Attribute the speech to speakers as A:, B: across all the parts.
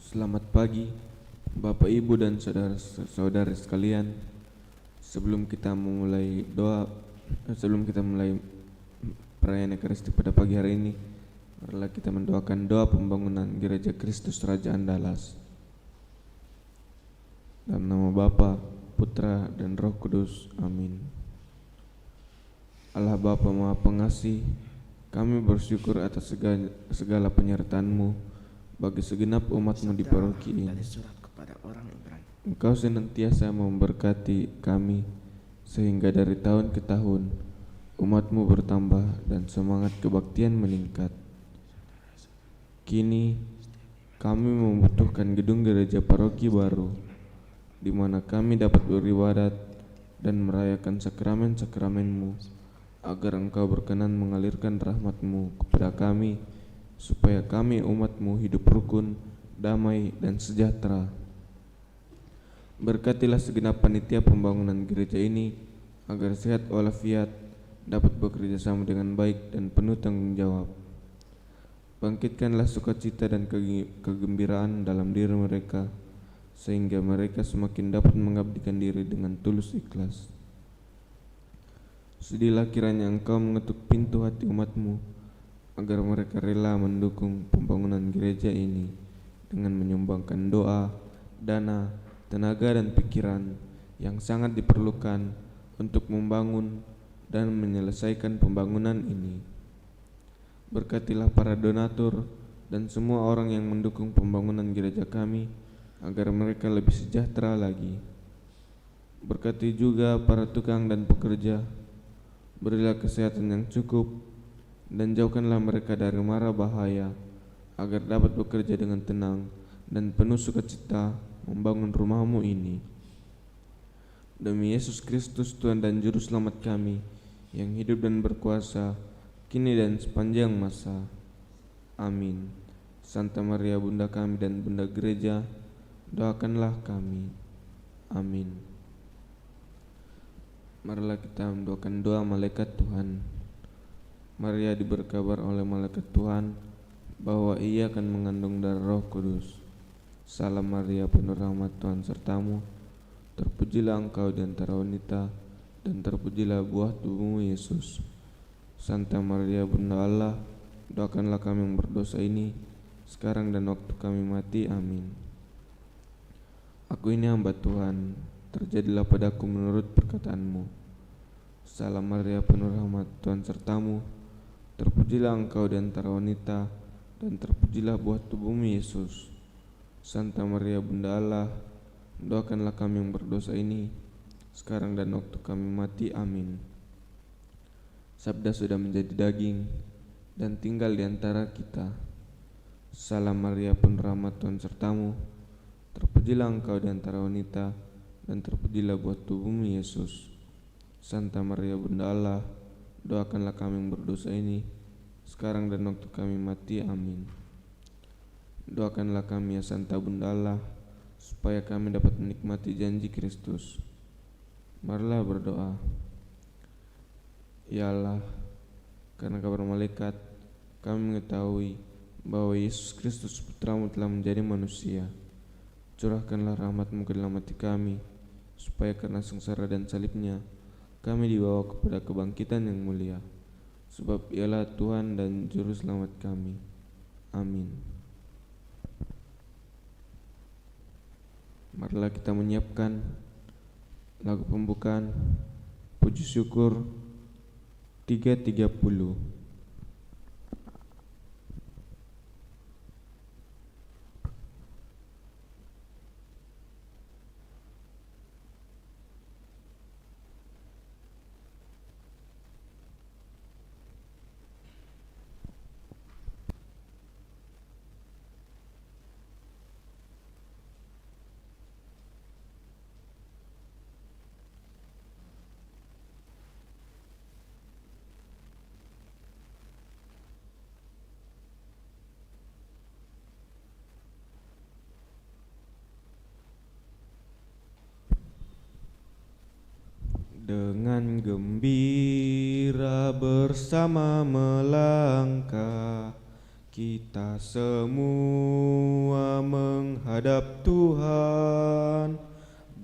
A: Selamat pagi, Bapak, Ibu, dan saudara-saudari sekalian. Sebelum kita mulai perayaan Ekaristi pada pagi hari ini, marilah kita mendoakan doa pembangunan Gereja Kristus Raja Andalas. Dalam nama Bapa, Putra, dan Roh Kudus. Amin. Allah Bapa Maha Pengasih, kami bersyukur atas segala penyertaan-Mu bagi segenap umat-Mu di paroki ini. Engkau senantiasa memberkati kami, sehingga dari tahun ke tahun umat-Mu bertambah dan semangat kebaktian meningkat. Kini kami membutuhkan gedung gereja paroki baru, di mana kami dapat beribadat dan merayakan sakramen-sakramen-Mu, agar Engkau berkenan mengalirkan rahmat-Mu kepada kami, supaya kami umat-Mu hidup rukun, damai, dan sejahtera. Berkatilah segenap panitia pembangunan gereja ini, agar sehat walafiat, dapat bekerja sama dengan baik dan penuh tanggung jawab. Bangkitkanlah sukacita dan kegembiraan dalam diri mereka, sehingga mereka semakin dapat mengabdikan diri dengan tulus ikhlas. Sudilah kiranya Engkau mengetuk pintu hati umat-Mu, agar mereka rela mendukung pembangunan gereja ini dengan menyumbangkan doa, dana, tenaga, dan pikiran yang sangat diperlukan untuk membangun dan menyelesaikan pembangunan ini. Berkatilah para donatur dan semua orang yang mendukung pembangunan gereja kami, agar mereka lebih sejahtera lagi. Berkati juga para tukang dan pekerja, berilah kesehatan yang cukup, dan jauhkanlah mereka dari mara bahaya, agar dapat bekerja dengan tenang dan penuh sukacita membangun rumah-Mu ini. Demi Yesus Kristus, Tuhan dan Juru Selamat kami, yang hidup dan berkuasa kini dan sepanjang masa. Amin. Santa Maria Bunda kami dan Bunda Gereja, doakanlah kami. Amin. Marilah kita mendoakan doa malaikat Tuhan. Maria diberkabar oleh malaikat Tuhan bahwa ia akan mengandung darah Roh Kudus. Salam Maria, penuh rahmat, Tuhan sertamu. Terpujilah engkau di antara wanita, dan terpujilah buah tubuhmu Yesus. Santa Maria Bunda Allah, doakanlah kami yang berdosa ini, sekarang dan waktu kami mati. Amin. Aku ini hamba Tuhan, terjadilah padaku menurut perkataan-Mu. Salam Maria, penuh rahmat, Tuhan sertamu. Terpujilah engkau di antara wanita, dan terpujilah buah tubuhmu Yesus. Santa Maria Bunda Allah, doakanlah kami yang berdosa ini, sekarang dan waktu kami mati. Amin. Sabda sudah menjadi daging dan tinggal di antara kita. Salam Maria, penuh rahmat, Tuhan sertamu. Terpujilah engkau di antara wanita, dan terpujilah buah tubuhmu Yesus. Santa Maria Bunda Allah, doakanlah kami yang berdosa ini, sekarang dan waktu kami mati. Amin. Doakanlah kami ya Santa Bunda Allah, supaya kami dapat menikmati janji Kristus. Marilah berdoa. Ya Allah, karena kabar malaikat, kami mengetahui bahwa Yesus Kristus Putramu telah menjadi manusia. Curahkanlah rahmat-Mu ke dalam hati kami, supaya karena sengsara dan salibnya, kami dibawa kepada kebangkitan yang mulia, sebab Ialah Tuhan dan Juru Selamat kami. Amin. Marilah kita menyiapkan lagu pembukaan Puji Syukur 330. Dengan gembira bersama melangkah, Kita semua menghadap Tuhan,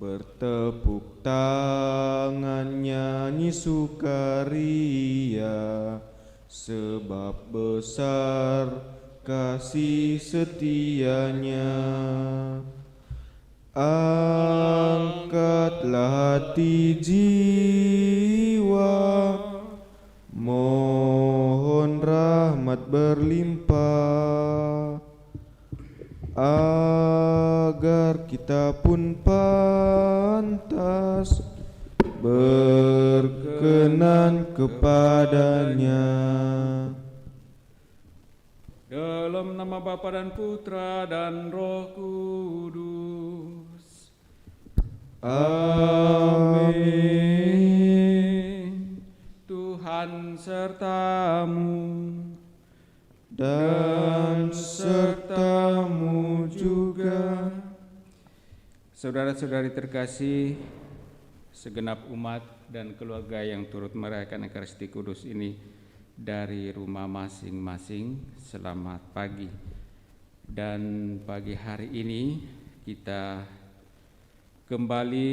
A: bertepuk tangan nyanyi sukaria, sebab besar kasih setianya. Angkatlah hati jiwa, mohon rahmat berlimpah, agar kita pun pantas berkenan kepadanya.
B: Dalam nama Bapa dan Putra dan Roh Kudus. Amin. Tuhan sertamu
A: dan sertamu juga.
B: Saudara-saudari terkasih, segenap umat dan keluarga yang turut merayakan Ekaristi Kudus ini dari rumah masing-masing, selamat pagi. Dan pagi hari ini kita kembali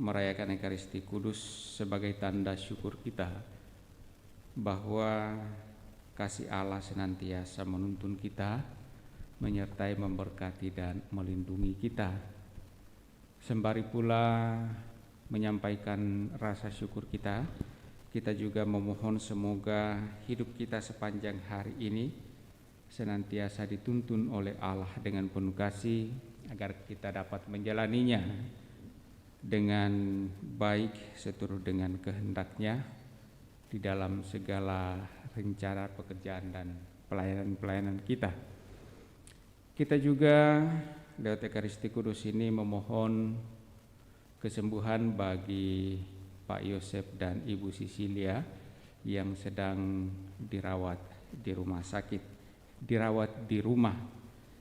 B: merayakan Ekaristi Kudus sebagai tanda syukur kita bahwa kasih Allah senantiasa menuntun kita, menyertai, memberkati dan melindungi kita. Sembari pula menyampaikan rasa syukur kita juga memohon semoga hidup kita sepanjang hari ini senantiasa dituntun oleh Allah dengan penuh kasih, agar kita dapat menjalaninya dengan baik seturut dengan kehendak-Nya di dalam segala rencana pekerjaan dan pelayanan-pelayanan kita. Kita juga lewat Ekaristi Kudus ini memohon kesembuhan bagi Pak Yosef dan Ibu Sisilia yang sedang dirawat di rumah sakit, dirawat di rumah.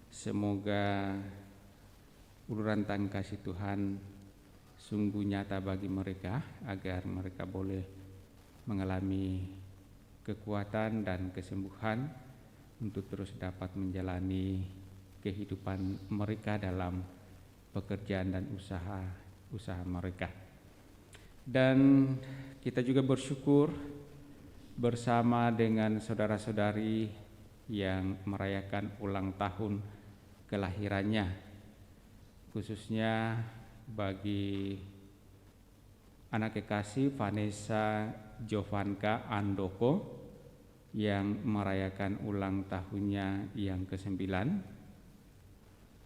B: Semoga uluran tangan kasih Tuhan sungguh nyata bagi mereka, agar mereka boleh mengalami kekuatan dan kesembuhan untuk terus dapat menjalani kehidupan mereka dalam pekerjaan dan usaha mereka. Dan kita juga bersyukur bersama dengan saudara-saudari yang merayakan ulang tahun kelahirannya, khususnya bagi anak kekasih Vanessa Jovanka Andoko yang merayakan ulang tahunnya yang ke-9,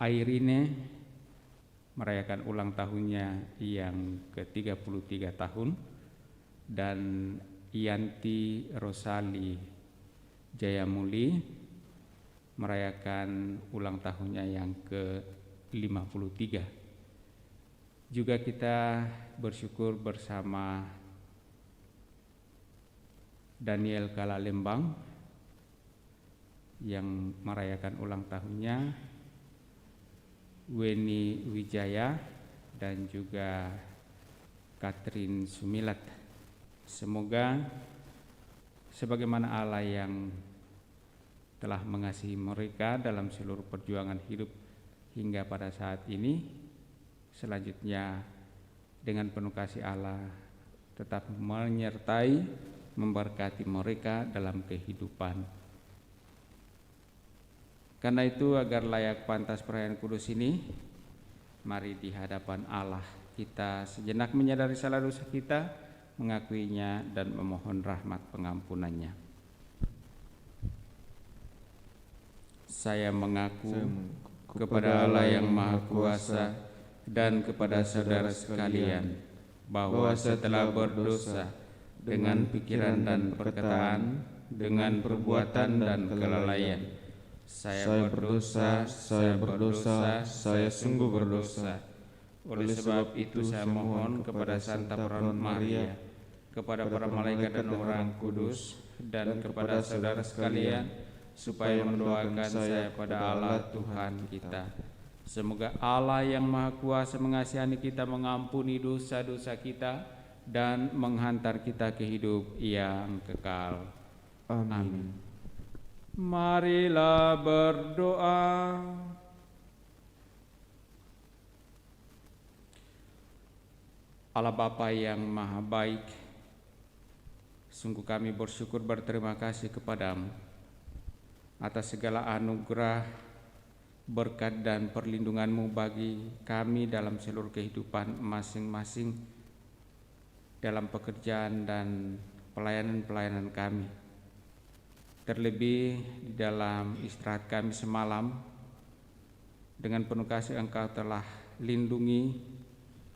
B: Airine merayakan ulang tahunnya yang ke-33 tahun, dan Yanti Rosali Jayamuli merayakan ulang tahunnya yang ke-53. Juga kita bersyukur bersama Daniel Kalalembang yang merayakan ulang tahunnya, Weni Wijaya dan juga Katrin Sumilat. Semoga sebagaimana Allah yang telah mengasihi mereka dalam seluruh perjuangan hidup hingga pada saat ini, selanjutnya dengan penuh kasih Allah tetap menyertai, memberkati mereka dalam kehidupan. Karena itu, agar layak pantas perayaan kudus ini, mari di hadapan Allah kita sejenak menyadari salah dosa kita, mengakuinya dan memohon rahmat pengampunannya. Saya mengaku kepada Allah yang Maha Kuasa dan kepada saudara sekalian bahwa setelah berdosa dengan pikiran dan perkataan, dengan perbuatan dan kelalaian, saya berdosa, saya sungguh berdosa. Oleh sebab itu saya mohon kepada Santa Peranut Maria, kepada para malaikat dan orang kudus, dan kepada saudara sekalian, supaya mendoakan saya pada Allah Tuhan kita. Semoga Allah yang Maha Kuasa mengasihani kita, mengampuni dosa-dosa kita, dan menghantar kita ke hidup yang kekal. Amin. Marilah berdoa. Allah Bapa yang Maha Baik, sungguh kami bersyukur berterima kasih kepadamu atas segala anugerah, berkat dan perlindunganmu bagi kami dalam seluruh kehidupan masing-masing, dalam pekerjaan dan pelayanan-pelayanan kami. Terlebih di dalam istirahat kami semalam, dengan penuh kasih Engkau telah lindungi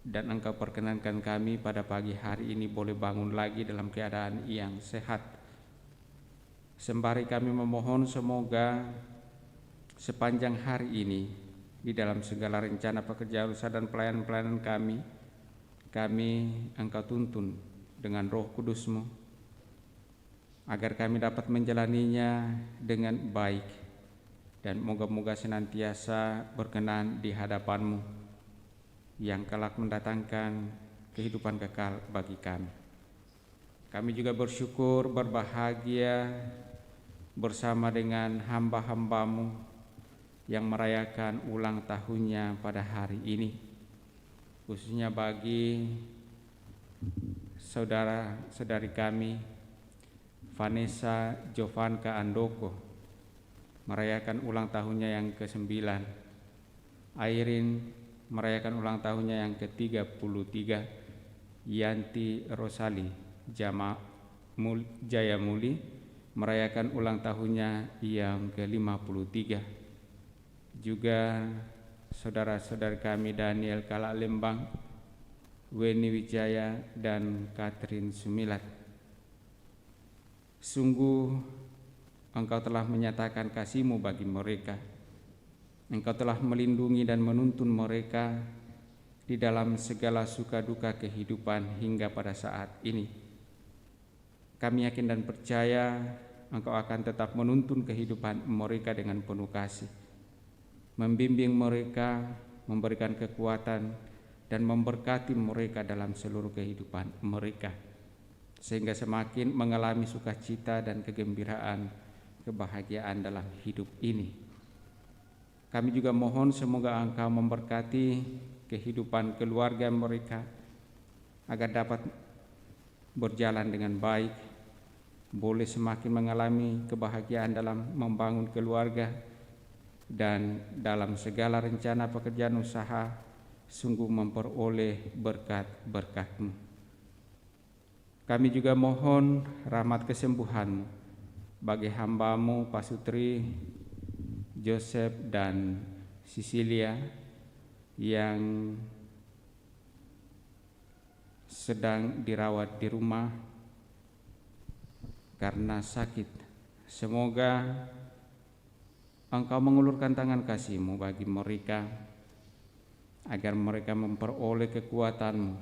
B: dan Engkau perkenankan kami pada pagi hari ini boleh bangun lagi dalam keadaan yang sehat. Sembari kami memohon semoga sepanjang hari ini di dalam segala rencana pekerjaan usaha dan pelayanan-pelayanan kami Engkau tuntun dengan Roh Kudus-Mu, agar kami dapat menjalaninya dengan baik dan moga-moga senantiasa berkenan di hadapan-Mu yang kelak mendatangkan kehidupan kekal bagi kami. Kami juga bersyukur berbahagia bersama dengan hamba-hamba-Mu yang merayakan ulang tahunnya pada hari ini, khususnya bagi saudara-saudari kami Vanessa Jovanka Andoko merayakan ulang tahunnya yang ke-9, Airin merayakan ulang tahunnya yang ke-33, Yanti Rosali Jayamuli merayakan ulang tahunnya yang ke-53. Juga saudara-saudari kami Daniel Kalalembang, Weni Wijaya dan Catherine Sumilat. Sungguh Engkau telah menyatakan kasih-Mu bagi mereka. Engkau telah melindungi dan menuntun mereka di dalam segala suka duka kehidupan hingga pada saat ini. Kami yakin dan percaya Engkau akan tetap menuntun kehidupan mereka dengan penuh kasih, membimbing mereka, memberikan kekuatan dan memberkati mereka dalam seluruh kehidupan mereka, sehingga semakin mengalami sukacita dan kegembiraan, kebahagiaan dalam hidup ini. Kami juga mohon semoga Engkau memberkati kehidupan keluarga mereka agar dapat berjalan dengan baik, boleh semakin mengalami kebahagiaan dalam membangun keluarga, dan dalam segala rencana pekerjaan usaha sungguh memperoleh berkat-berkat-Mu. Kami juga mohon rahmat kesembuhan bagi hamba-Mu Pasutri, Joseph dan Cecilia yang sedang dirawat di rumah karena sakit. Semoga Engkau mengulurkan tangan kasih-Mu bagi mereka, agar mereka memperoleh kekuatan-Mu,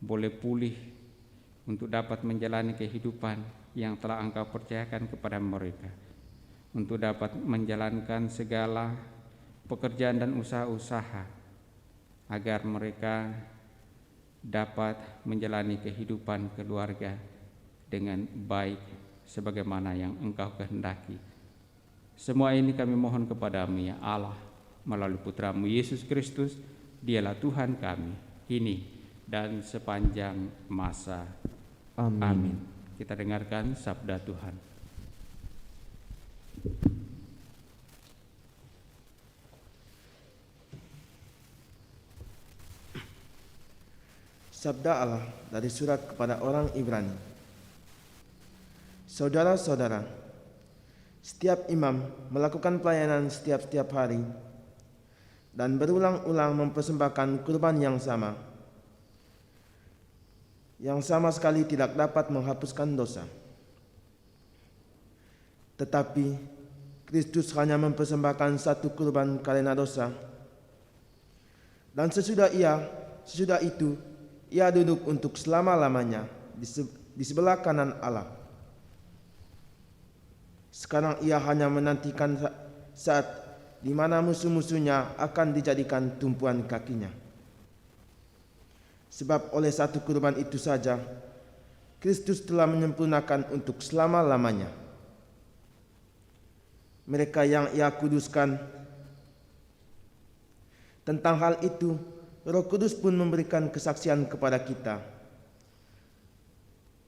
B: boleh pulih untuk dapat menjalani kehidupan yang telah Engkau percayakan kepada mereka, untuk dapat menjalankan segala pekerjaan dan usaha-usaha, agar mereka dapat menjalani kehidupan keluarga dengan baik sebagaimana yang Engkau kehendaki. Semua ini kami mohon kepadamu ya Allah, melalui Putra-Mu Yesus Kristus. Dialah Tuhan kami kini dan sepanjang masa. Amin. Kita dengarkan sabda Tuhan.
C: Sabda Allah dari surat kepada orang Ibrani. Saudara-saudara, setiap imam melakukan pelayanan setiap hari dan berulang-ulang mempersembahkan kurban yang sama sekali tidak dapat menghapuskan dosa. Tetapi Kristus hanya mempersembahkan satu kurban karena dosa, dan sesudah itu ia duduk untuk selama-lamanya di sebelah kanan Allah. Sekarang ia hanya menantikan saat di mana musuh-musuhnya akan dijadikan tumpuan kakinya. Sebab oleh satu kurban itu saja Kristus telah menyempurnakan untuk selama-lamanya mereka yang Ia kuduskan. Tentang hal itu, Roh Kudus pun memberikan kesaksian kepada kita.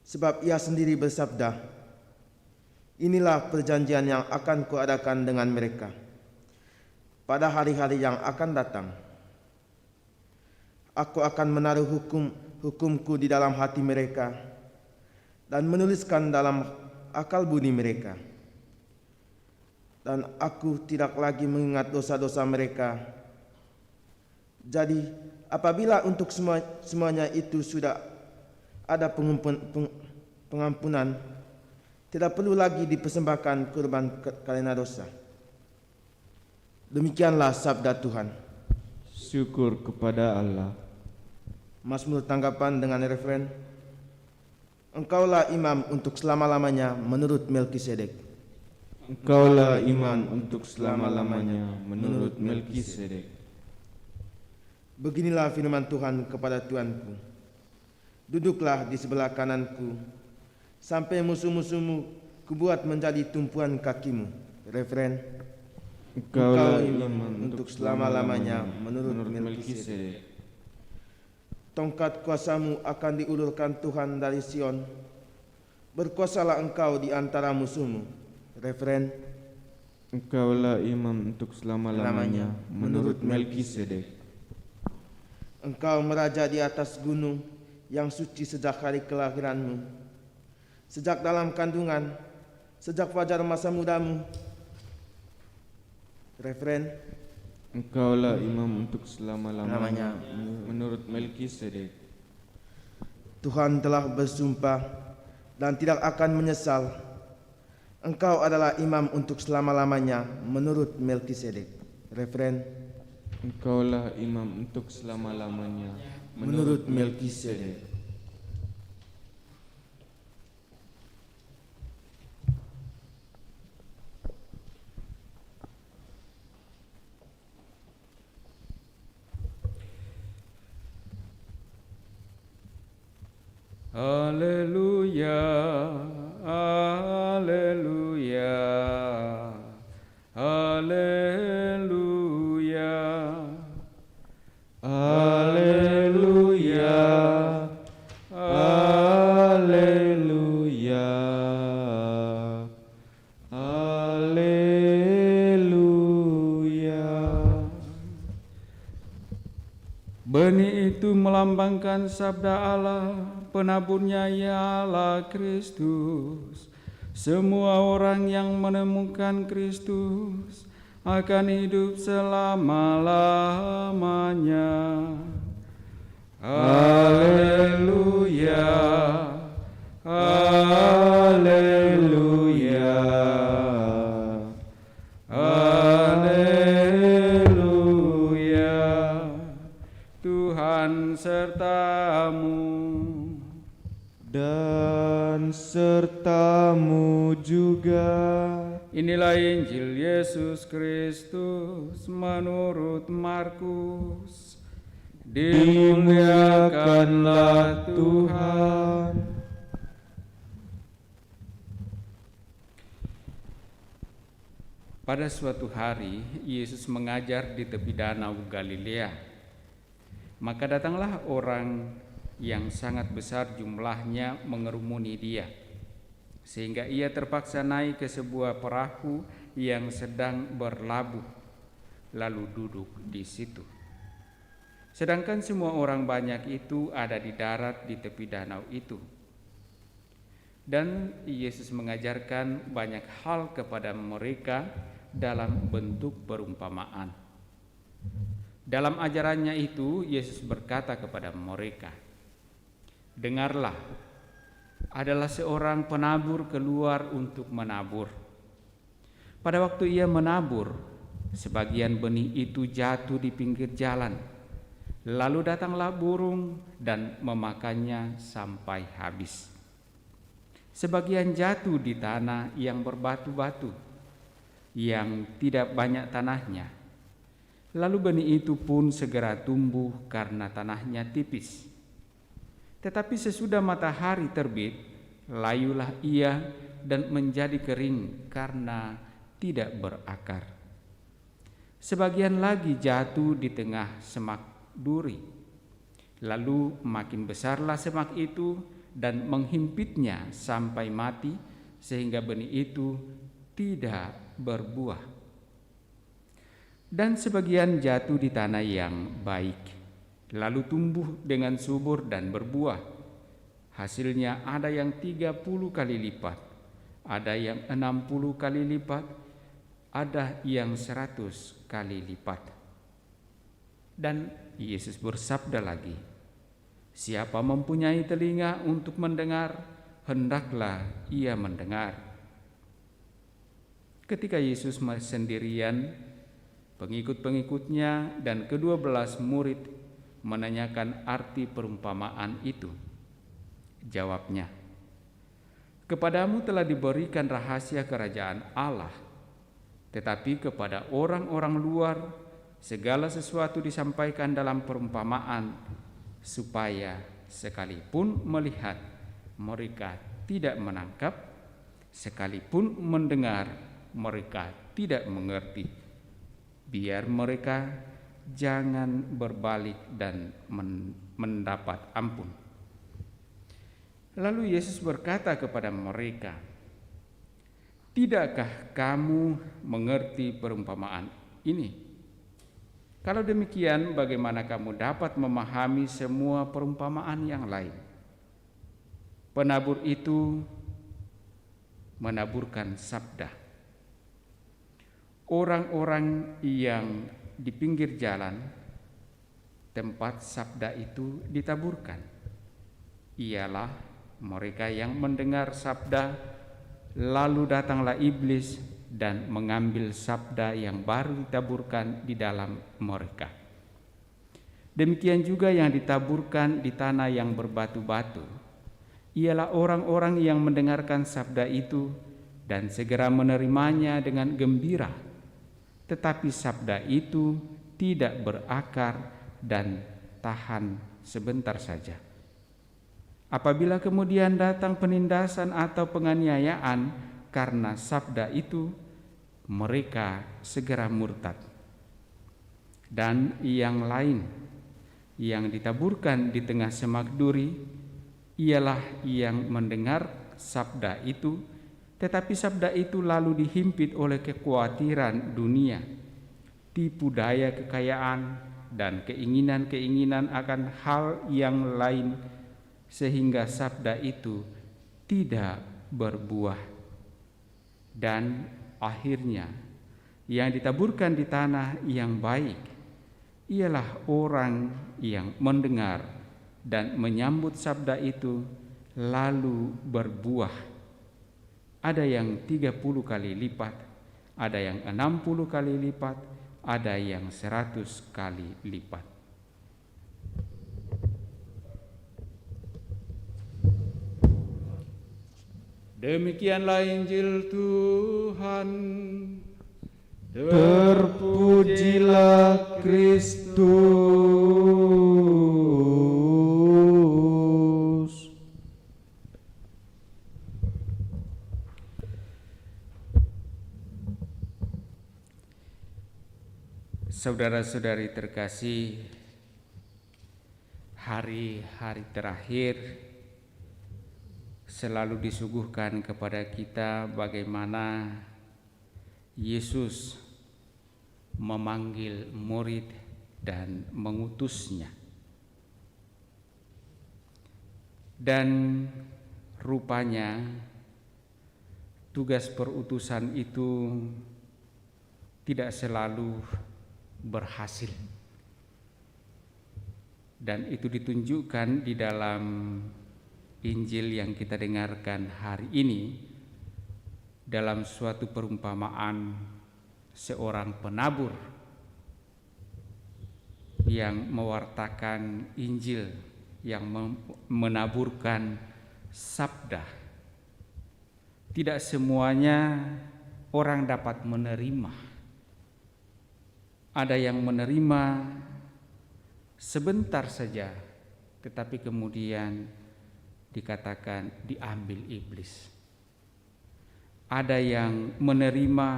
C: Sebab Ia sendiri bersabda, inilah perjanjian yang akan kuadakan dengan mereka pada hari-hari yang akan datang. Aku akan menaruh hukumku di dalam hati mereka dan menuliskan dalam akal budi mereka. Dan aku tidak lagi mengingat dosa-dosa mereka. Jadi apabila untuk semuanya itu sudah ada pengampunan, tidak perlu lagi dipersembahkan kurban karena dosa. Demikianlah sabda Tuhan.
A: Syukur kepada Allah.
C: Mazmur tanggapan dengan referen, Engkaulah imam untuk selama-lamanya menurut Melkisedek.
A: Engkaulah imam untuk selama-lamanya menurut Melkisedek.
C: Beginilah firman Tuhan kepada Tuanku, duduklah di sebelah kananku, sampai musuh-musuhmu kubuat menjadi tumpuan kakimu. Referen,
A: Engkaulah imam untuk selama-lamanya menurut Melkisedek.
C: Tongkat kuasamu akan diulurkan Tuhan dari Sion. Berkuasalah engkau di antara musuhmu. Referen,
A: Engkaulah imam untuk selama-lamanya menurut Melkisedek.
C: Engkau meraja di atas gunung yang suci sejak hari kelahiranmu, sejak dalam kandungan, sejak fajar masa mudamu. Referen,
A: Engkaulah imam untuk selama-lamanya menurut Melkisedek.
C: Tuhan telah bersumpah dan tidak akan menyesal. Engkau adalah imam untuk selama-lamanya menurut Melkisedek. Referen,
A: Engkaulah imam untuk selama-lamanya
C: menurut Melkisedek.
B: Haleluya, haleluya, haleluya,
A: Haleluya, haleluya, haleluya.
B: Benih itu melambangkan sabda Allah, penaburnya ialah Kristus. Semua orang yang menemukan Kristus akan hidup selama-lamanya. Haleluya, haleluya, haleluya. Tuhan sertamu
A: Dan sertamu juga.
B: Inilah Injil Yesus Kristus menurut Markus.
A: Dimuliakanlah Tuhan.
B: Pada suatu hari, Yesus mengajar di tepi danau Galilea. Maka datanglah orang yang sangat besar jumlahnya mengerumuni dia, sehingga ia terpaksa naik ke sebuah perahu yang sedang berlabuh, lalu duduk di situ. Sedangkan semua orang banyak itu ada di darat di tepi danau itu. Dan Yesus mengajarkan banyak hal kepada mereka dalam bentuk perumpamaan. Dalam ajarannya itu, Yesus berkata kepada mereka, dengarlah, adalah seorang penabur keluar untuk menabur. Pada waktu ia menabur, sebagian benih itu jatuh di pinggir jalan. Lalu datanglah burung dan memakannya sampai habis. Sebagian jatuh di tanah yang berbatu-batu, yang tidak banyak tanahnya. Lalu benih itu pun segera tumbuh karena tanahnya tipis. Tetapi sesudah matahari terbit, layulah ia dan menjadi kering karena tidak berakar. Sebagian lagi jatuh di tengah semak duri. Lalu makin besarlah semak itu dan menghimpitnya sampai mati, sehingga benih itu tidak berbuah. Dan sebagian jatuh di tanah yang baik, lalu tumbuh dengan subur dan berbuah. Hasilnya ada yang 30 kali lipat, ada yang 60 kali lipat, ada yang 100 kali lipat. Dan Yesus bersabda lagi, siapa mempunyai telinga untuk mendengar, hendaklah ia mendengar. Ketika Yesus sendirian, pengikut-pengikutnya dan ke-12 murid menanyakan arti perumpamaan itu. Jawabnya, kepadamu telah diberikan rahasia kerajaan Allah, tetapi kepada orang-orang luar segala sesuatu disampaikan dalam perumpamaan, supaya sekalipun melihat mereka tidak menangkap, sekalipun mendengar mereka tidak mengerti, biar mereka jangan berbalik dan mendapat ampun. Lalu Yesus berkata kepada mereka, tidakkah kamu mengerti perumpamaan ini? Kalau demikian, bagaimana kamu dapat memahami semua perumpamaan yang lain? Penabur itu menaburkan sabda. Orang-orang yang di pinggir jalan tempat sabda itu ditaburkan ialah mereka yang mendengar sabda, lalu datanglah iblis dan mengambil sabda yang baru ditaburkan di dalam mereka. Demikian juga yang ditaburkan di tanah yang berbatu-batu ialah orang-orang yang mendengarkan sabda itu dan segera menerimanya dengan gembira, tetapi sabda itu tidak berakar dan tahan sebentar saja. Apabila kemudian datang penindasan atau penganiayaan karena sabda itu, mereka segera murtad. Dan yang lain yang ditaburkan di tengah semak duri ialah yang mendengar sabda itu, tetapi sabda itu lalu dihimpit oleh kekhawatiran dunia, tipu daya kekayaan, dan keinginan-keinginan akan hal yang lain, sehingga sabda itu tidak berbuah. Dan akhirnya yang ditaburkan di tanah yang baik ialah orang yang mendengar dan menyambut sabda itu lalu berbuah. Ada yang 30 kali lipat, ada yang 60 kali lipat, ada yang 100 kali lipat. Demikianlah Injil Tuhan.
A: Terpujilah Kristus.
B: Saudara-saudari terkasih, hari-hari terakhir selalu disuguhkan kepada kita bagaimana Yesus memanggil murid dan mengutusnya. Dan rupanya tugas perutusan itu tidak selalu berhasil. Dan itu ditunjukkan di dalam Injil yang kita dengarkan hari ini, dalam suatu perumpamaan seorang penabur yang mewartakan Injil, yang menaburkan sabda. Tidak semuanya orang dapat menerima. Ada yang menerima sebentar saja, tetapi kemudian dikatakan diambil iblis. ada yang menerima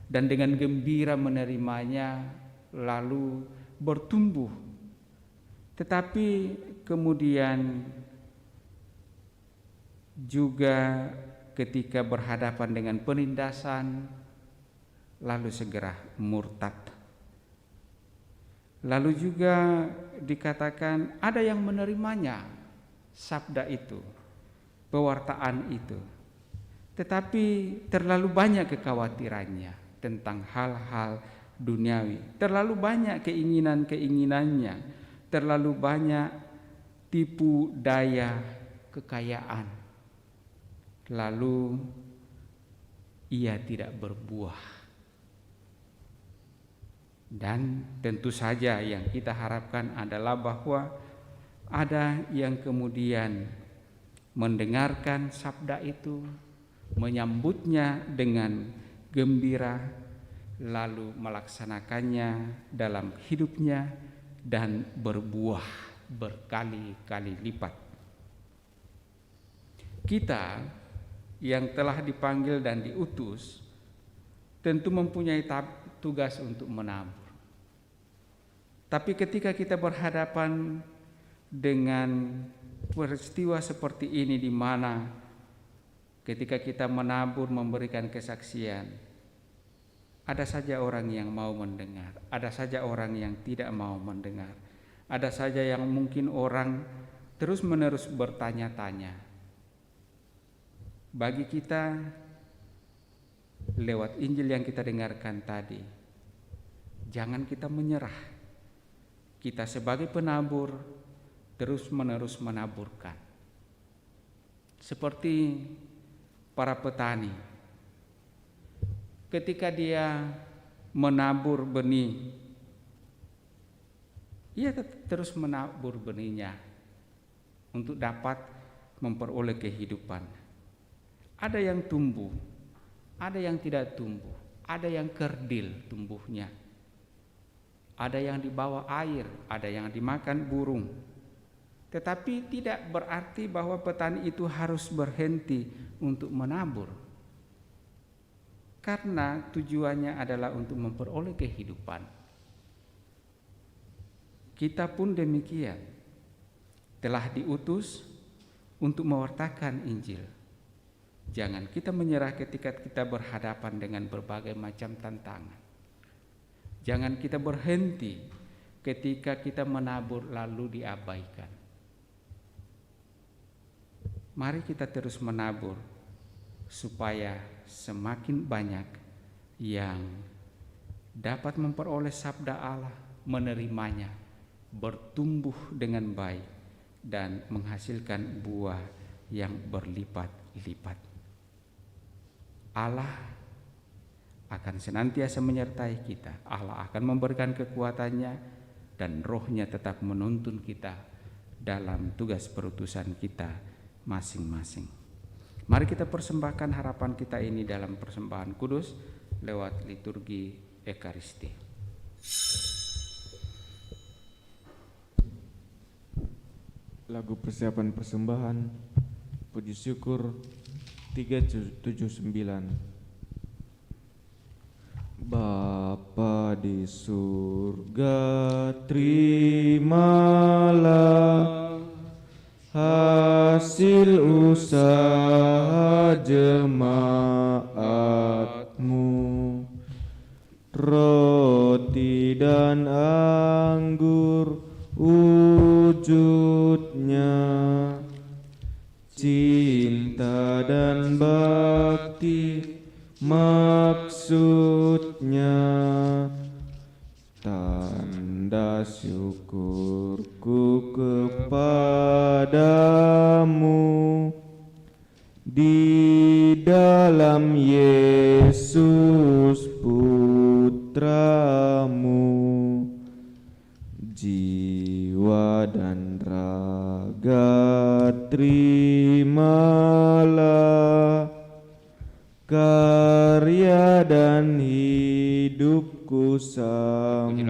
B: dan dengan gembira menerimanya lalu bertumbuh. Tetapi kemudian juga ketika berhadapan dengan penindasan lalu segera murtad. Lalu juga dikatakan ada yang menerimanya sabda itu, pewartaan itu, tetapi terlalu banyak kekhawatirannya tentang hal-hal duniawi, terlalu banyak keinginannya, terlalu banyak tipu daya kekayaan, lalu ia tidak berbuah. Dan tentu saja yang kita harapkan adalah bahwa ada yang kemudian mendengarkan sabda itu, menyambutnya dengan gembira, lalu melaksanakannya dalam hidupnya dan berbuah berkali-kali lipat. Kita yang telah dipanggil dan diutus tentu mempunyai tugas untuk menabur. Tapi ketika kita berhadapan dengan peristiwa seperti ini, di mana ketika kita menabur, memberikan kesaksian, ada saja orang yang mau mendengar, ada saja orang yang tidak mau mendengar, ada saja yang mungkin orang terus-menerus bertanya-tanya. Bagi kita, lewat Injil yang kita dengarkan tadi, jangan kita menyerah. Kita sebagai penabur terus-menerus menaburkan. Seperti para petani, ketika dia menabur benih, ia terus menabur benihnya untuk dapat memperoleh kehidupan. Ada yang tumbuh, ada yang tidak tumbuh, ada yang kerdil tumbuhnya, ada yang dibawa air, ada yang dimakan burung. Tetapi tidak berarti bahwa petani itu harus berhenti untuk menabur, karena tujuannya adalah untuk memperoleh kehidupan. Kita pun demikian, telah diutus untuk mewartakan Injil. Jangan kita menyerah ketika kita berhadapan dengan berbagai macam tantangan. Jangan kita berhenti ketika kita menabur lalu diabaikan. Mari kita terus menabur supaya semakin banyak yang dapat memperoleh sabda Allah, menerimanya, bertumbuh dengan baik dan menghasilkan buah yang berlipat-lipat. Allah akan senantiasa menyertai kita. Allah akan memberikan kekuatannya dan Roh-Nya tetap menuntun kita dalam tugas perutusan kita masing-masing. Mari kita persembahkan harapan kita ini dalam persembahan kudus lewat liturgi Ekaristi.
A: Lagu persiapan persembahan puji syukur 379. Bapa di surga, terimalah hasil usaha jemaat-Mu, roti dan anggur wujudnya, cinta dan bakti maksudnya, tanda syukurku kepadamu di dalam Yesus Putramu, jiwa dan raga terimalah, karya dan hidup Ku sambutlah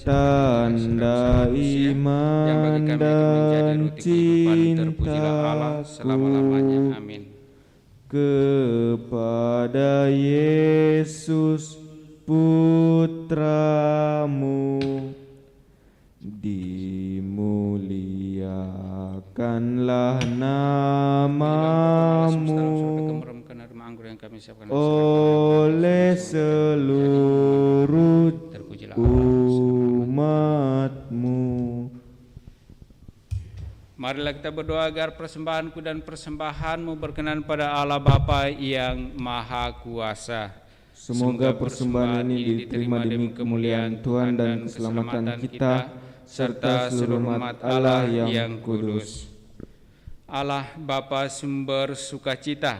A: tanda iman dan cintaku kepada Yesus Putramu. Dimuliakanlah namamu oleh seluruh umatmu.
B: Marilah kita berdoa agar persembahanku dan persembahanmu berkenan pada Allah Bapa yang Maha Kuasa.
A: Semoga persembahan ini diterima demi kemuliaan Tuhan dan keselamatan kita, serta seluruh umat Allah yang kudus.
B: Allah Bapa sumber sukacita,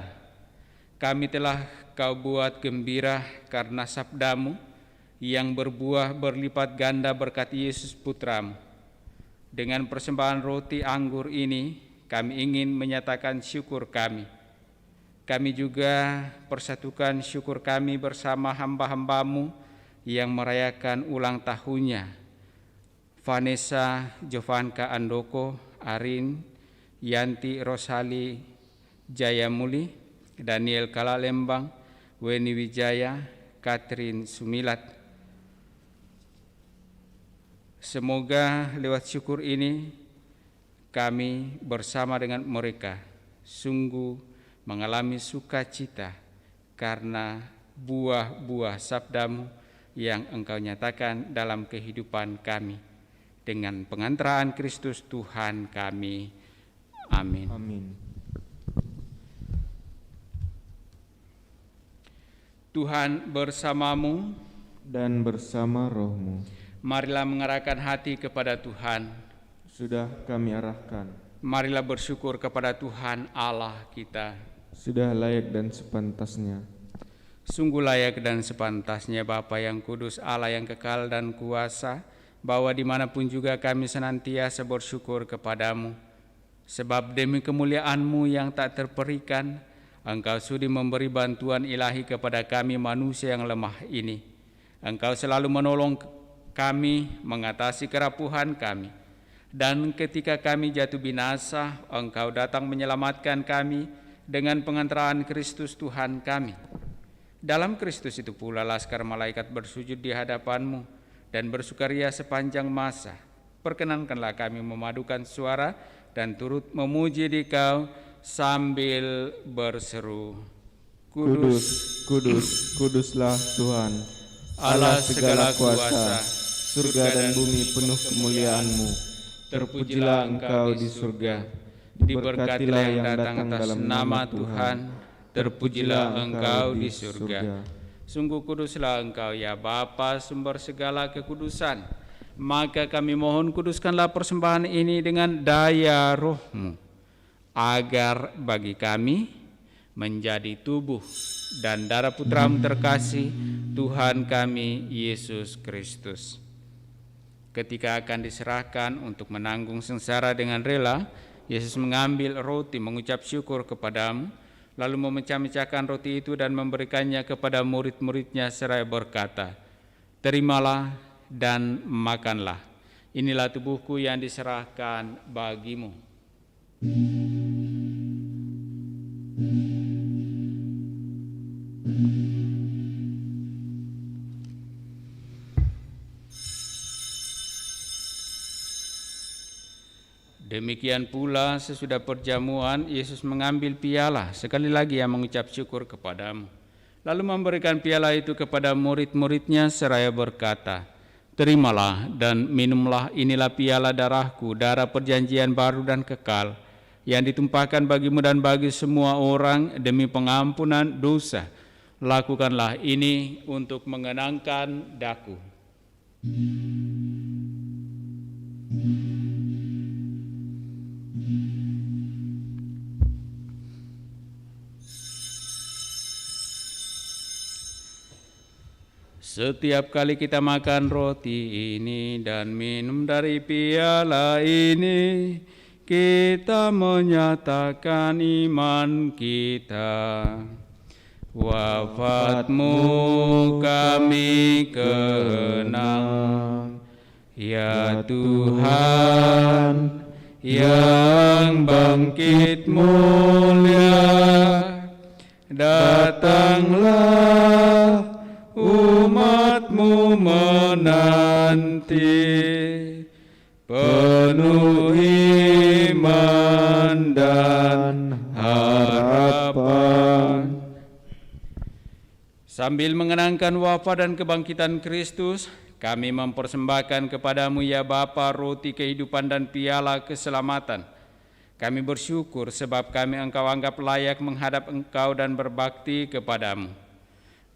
B: kami telah Kau buat gembira karena sabdamu yang berbuah berlipat ganda berkat Yesus Putramu. Dengan persembahan roti anggur ini, kami ingin menyatakan syukur kami. Kami juga persatukan syukur kami bersama hamba-hambamu yang merayakan ulang tahunnya, Vanessa Jovanka Andoko, Arin, Yanti Rosali Jayamuli, Daniel Kalalembang, Weni Wijaya, Katrin Sumilat. Semoga lewat syukur ini kami bersama dengan mereka sungguh mengalami sukacita karena buah-buah sabdamu yang Engkau nyatakan dalam kehidupan kami. Dengan pengantaraan Kristus Tuhan kami. Amin.
A: Amin.
B: Tuhan bersamamu
A: dan bersama rohmu.
B: Marilah mengarahkan hati kepada Tuhan.
A: Sudah kami arahkan.
B: Marilah bersyukur kepada Tuhan Allah kita.
A: Sudah layak dan sepantasnya.
B: Sungguh layak dan sepantasnya Bapa yang kudus, Allah yang kekal dan kuasa, bahwa dimanapun juga kami senantiasa bersyukur kepadamu. Sebab demi kemuliaan-Mu yang tak terperikan, Engkau sudi memberi bantuan ilahi kepada kami manusia yang lemah ini. Engkau selalu menolong kami mengatasi kerapuhan kami. Dan ketika kami jatuh binasa, Engkau datang menyelamatkan kami dengan pengantaraan Kristus Tuhan kami. Dalam Kristus itu pula laskar malaikat bersujud di hadapan-Mu dan bersukaria sepanjang masa. Perkenankanlah kami memadukan suara dan turut memuji Dikau sambil berseru,
A: Kudus, kudus, kuduslah Tuhan, Allah segala kuasa, surga dan bumi penuh kemuliaan-Mu. Terpujilah Engkau di surga, diberkatilah yang datang atas nama Tuhan, terpujilah Engkau di surga.
B: Sungguh kuduslah Engkau ya Bapa, sumber segala kekudusan. Maka kami mohon kuduskanlah persembahan ini dengan daya roh-Mu, agar bagi kami menjadi tubuh dan darah Putra-Mu terkasih, Tuhan kami Yesus Kristus. Ketika akan diserahkan untuk menanggung sengsara dengan rela, Yesus mengambil roti, mengucap syukur kepadamu, lalu memecah-mecahkan roti itu dan memberikannya kepada murid-muridnya seraya berkata, Terimalah dan makanlah, inilah tubuhku yang diserahkan bagimu. Demikian pula sesudah perjamuan, Yesus mengambil piala, sekali lagi Ia mengucap syukur kepadamu. Lalu memberikan piala itu kepada murid-muridnya seraya berkata, Terimalah dan minumlah, inilah piala darahku, darah perjanjian baru dan kekal, yang ditumpahkan bagimu dan bagi semua orang demi pengampunan dosa. Lakukanlah ini untuk mengenangkan daku. Setiap kali kita makan roti ini dan minum dari piala ini, kita menyatakan iman kita Wafat-Mu kami kenang, ya Tuhan yang bangkit mulia. Datanglah, umat-Mu menanti, penuh iman dan harapan. Sambil mengenangkan wafat dan kebangkitan Kristus, kami mempersembahkan kepadamu ya Bapa roti kehidupan dan piala keselamatan. Kami bersyukur sebab kami Engkau anggap layak menghadap Engkau dan berbakti kepadamu.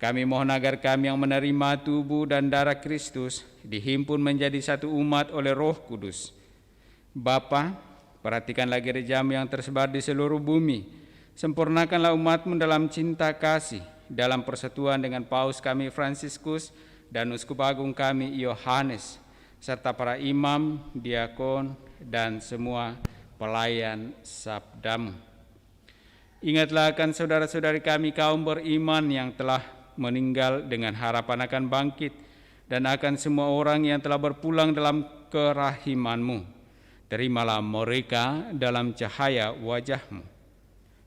B: Kami mohon agar kami yang menerima tubuh dan darah Kristus dihimpun menjadi satu umat oleh Roh Kudus. Bapa, perhatikanlah gereja-Mu yang tersebar di seluruh bumi. Sempurnakanlah umat-Mu dalam cinta kasih, dalam persatuan dengan Paus kami Fransiskus dan Uskup Agung kami Yohanes, serta para imam, diakon, dan semua pelayan sabda-Mu. Ingatlah akan saudara-saudari kami kaum beriman yang telah meninggal dengan harapan akan bangkit, dan akan semua orang yang telah berpulang dalam kerahiman-Mu. Terimalah mereka dalam cahaya wajah-Mu.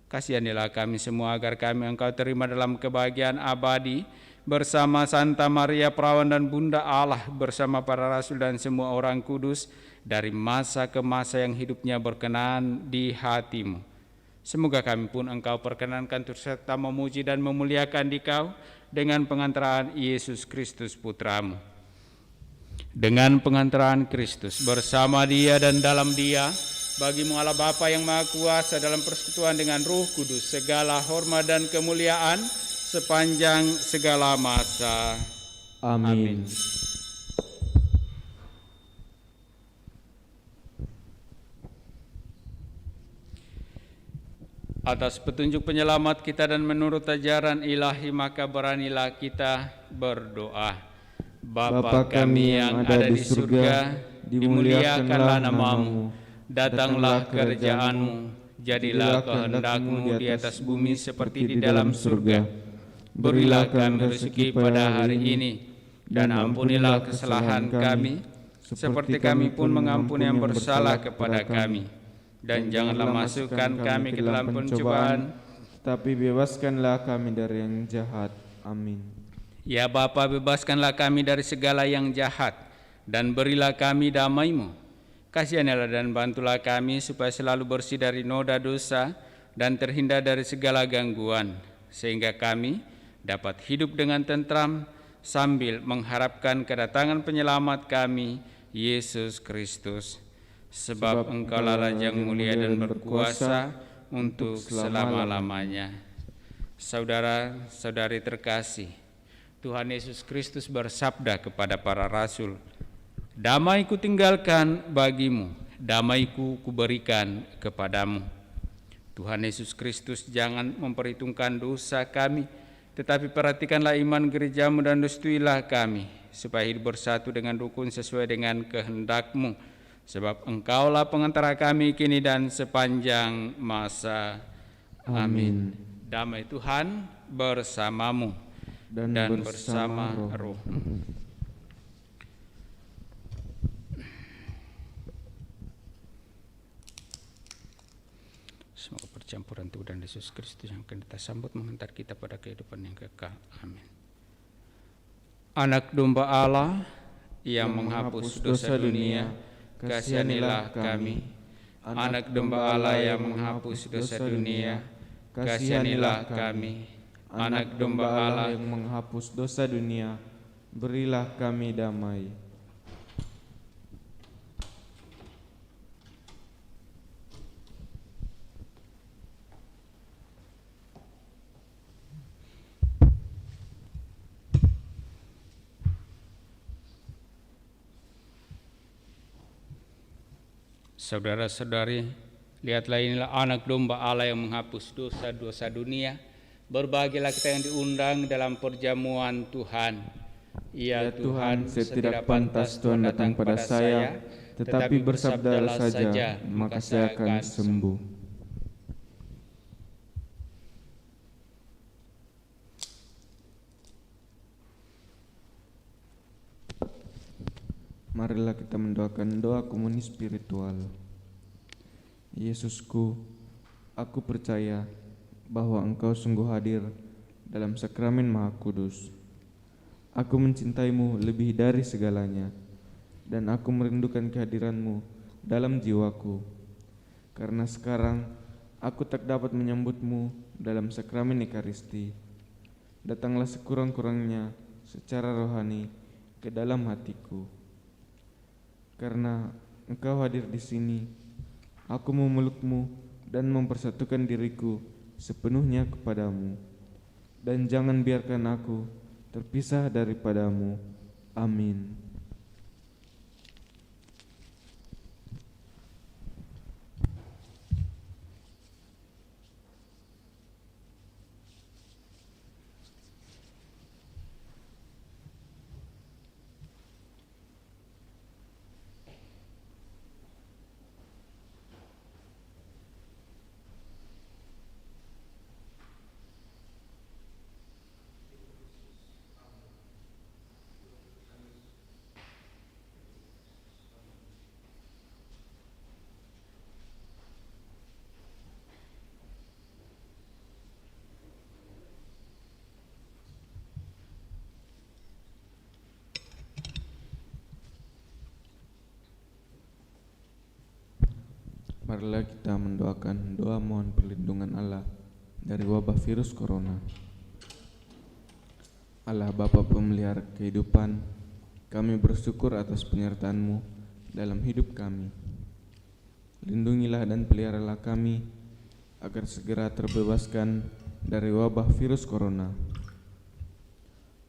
B: Kasihanilah kami semua agar kami Engkau terima dalam kebahagiaan abadi bersama Santa Maria Perawan dan Bunda Allah, bersama para rasul dan semua orang kudus, dari masa ke masa yang hidupnya berkenan di hati-Mu. Semoga kami pun Engkau perkenankan turut serta memuji dan memuliakan Dikau dengan pengantaraan Yesus Kristus Putra-Mu. Dengan pengantaraan Kristus, bersama Dia dan dalam Dia, bagi-Mu Allah Bapa yang Maha Kuasa dalam persekutuan dengan Roh Kudus, segala hormat dan kemuliaan sepanjang segala masa.
A: Amin.
B: Atas petunjuk penyelamat kita dan menurut ajaran ilahi, maka beranilah kita berdoa. Bapa kami yang ada di surga, dimuliakanlah nama-Mu. Datanglah kerajaan-Mu, jadilah kehendak-Mu di atas bumi seperti di dalam surga. Berilah kami rezeki pada hari ini, dan ampunilah kesalahan kami, seperti kami pun mengampuni yang bersalah kepada kami. Dan janganlah masukkan kami ke dalam pencobaan,
A: tapi bebaskanlah kami dari yang jahat. Amin.
B: Ya Bapa, bebaskanlah kami dari segala yang jahat, dan berilah kami damai-Mu. Kasihanilah dan bantulah kami supaya selalu bersih dari noda dosa dan terhindar dari segala gangguan, sehingga kami dapat hidup dengan tentram sambil mengharapkan kedatangan penyelamat kami, Yesus Kristus. Sebab Engkaulah Raja yang mulia dan berkuasa untuk selama-lamanya. Saudara-saudari terkasih, Tuhan Yesus Kristus bersabda kepada para rasul, "Damai kutinggalkan bagimu, damai-Ku kuberikan kepadamu." Tuhan Yesus Kristus jangan memperhitungkan dosa kami, tetapi perhatikanlah iman gereja-Mu dan restuilah kami, supaya hidup bersatu dengan rukun sesuai dengan kehendak-Mu. Sebab Engkaulah pengantara kami kini dan sepanjang masa. Amin. Damai Tuhan bersamamu dan bersama roh-Mu. Semoga percampuran Tuhan dan Yesus Kristus yang akan kita sambut mengantar kita pada kehidupan yang kekal. Amin. Anak domba Allah yang menghapus dosa dunia, kasihanilah kami. Anak domba Allah yang menghapus dosa dunia, kasihanilah kami. Anak domba Allah
A: yang menghapus dosa dunia, berilah kami damai.
B: Saudara-saudari, lihatlah inilah anak domba Allah yang menghapus dosa-dosa dunia. Berbahagialah kita yang diundang dalam perjamuan Tuhan. Ya Tuhan, setidak pantas Tuhan datang pada saya, tetapi bersabdalah saja, maka saya akan sembuh.
A: Marilah kita mendoakan doa komuni spiritual. Yesusku, aku percaya bahwa Engkau sungguh hadir dalam sakramen Maha Kudus. Aku mencintaimu lebih dari segalanya, dan aku merindukan kehadiranmu dalam jiwaku. Karena sekarang aku tak dapat menyambutmu dalam sakramen Ekaristi. Datanglah sekurang-kurangnya secara rohani ke dalam hatiku. Karena Engkau hadir di sini, aku memelukmu dan mempersatukan diriku sepenuhnya kepadamu. Dan jangan biarkan aku terpisah daripadamu. Amin. Marilah kita mendoakan doa mohon perlindungan Allah dari wabah virus corona. Allah Bapa pemelihara kehidupan, kami bersyukur atas penyertaan-Mu dalam hidup kami. Lindungilah dan peliharalah kami agar segera terbebaskan dari wabah virus corona.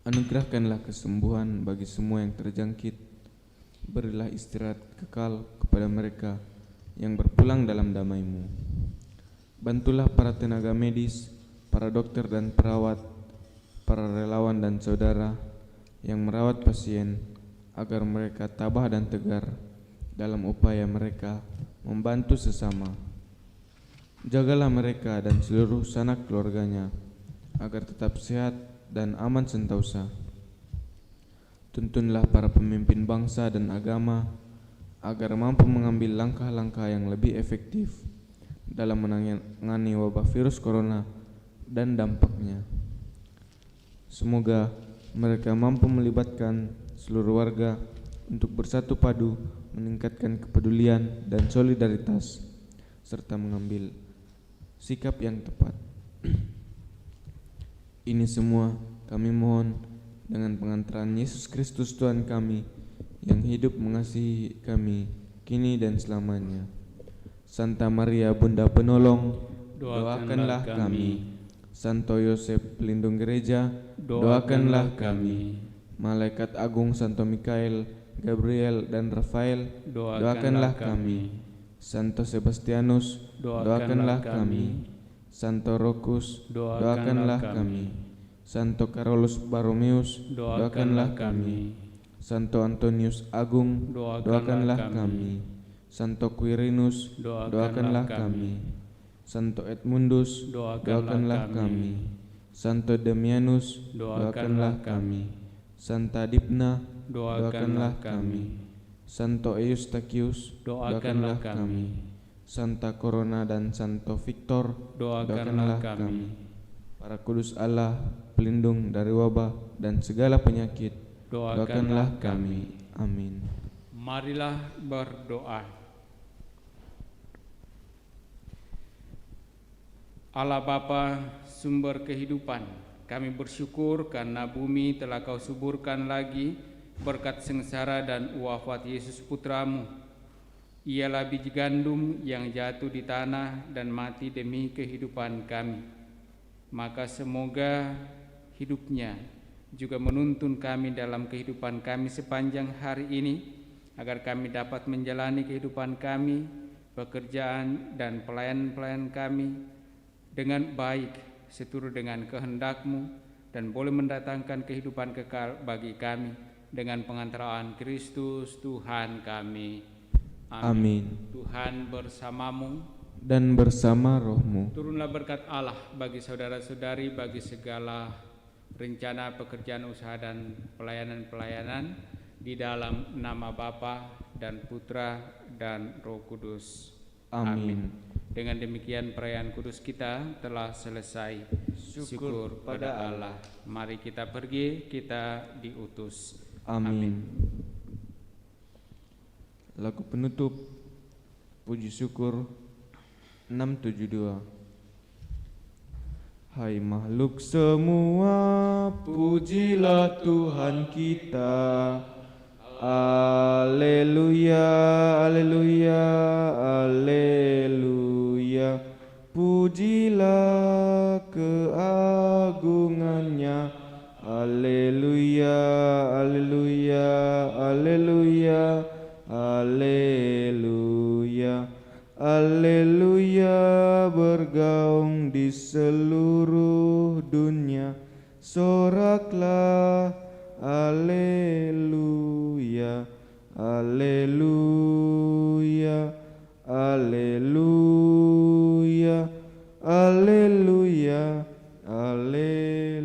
A: Anugerahkanlah kesembuhan bagi semua yang terjangkit. Berilah istirahat kekal kepada mereka yang berpulang dalam damai-Mu. Bantulah para tenaga medis, para dokter dan perawat, para relawan dan saudara yang merawat pasien agar mereka tabah dan tegar dalam upaya mereka membantu sesama. Jagalah mereka dan seluruh sanak keluarganya agar tetap sehat dan aman sentosa. Tuntunlah para pemimpin bangsa dan agama agar mampu mengambil langkah-langkah yang lebih efektif dalam menangani wabah virus corona dan dampaknya. Semoga mereka mampu melibatkan seluruh warga untuk bersatu padu meningkatkan kepedulian dan solidaritas serta mengambil sikap yang tepat. Ini semua kami mohon dengan pengantaran Yesus Kristus Tuhan kami yang hidup mengasihi kami kini dan selamanya. Santa Maria Bunda Penolong, doakanlah kami. Santo Yosef pelindung gereja, doakanlah kami. Malaikat agung Santo Mikael, Gabriel dan Rafael, doakanlah kami. Santo Sebastianus, doakanlah kami. Santo Rokus, doakanlah kami. Santo Carolus Baromeus, doakanlah kami. Santo Antonius Agung, doakanlah kami. Santo Quirinus, doakanlah kami. Santo Edmundus, doakanlah kami. Santo Damianus, doakanlah kami. Santa Dipna, doakanlah kami. Santo Eustachius, doakanlah kami. Santa Corona dan Santo Victor, doakanlah kami. Para kudus Allah, pelindung dari wabah dan segala penyakit, doakanlah kami. Amin.
B: Marilah berdoa. Allah Bapa, sumber kehidupan, kami bersyukur karena bumi telah Kau suburkan lagi berkat sengsara dan wafat Yesus Putramu. Ialah biji gandum yang jatuh di tanah dan mati demi kehidupan kami. Maka semoga hidupnya juga menuntun kami dalam kehidupan kami sepanjang hari ini, agar kami dapat menjalani kehidupan kami, pekerjaan dan pelayan-pelayan kami dengan baik seturut dengan kehendak-Mu dan boleh mendatangkan kehidupan kekal bagi kami dengan pengantaraan Kristus Tuhan kami.
A: Amin.
B: Tuhan bersamamu
A: dan bersama rohmu.
B: Turunlah berkat Allah bagi saudara-saudari, bagi segala rencana pekerjaan usaha dan pelayanan-pelayanan Di dalam nama Bapa dan Putra dan Roh Kudus.
A: Amin.
B: Dengan demikian perayaan kudus kita telah selesai. Syukur pada Allah. Mari kita pergi, kita diutus.
A: Amin. Lagu penutup puji syukur 672. Hai makhluk semua, pujilah Tuhan kita. Haleluya, haleluya, haleluya. Pujilah keagungannya. Haleluya, haleluya, haleluya, haleluya. Haleluya bergaung di seluruh dunia. Soraklah, haleluya, haleluya, haleluya, haleluya, haleluya.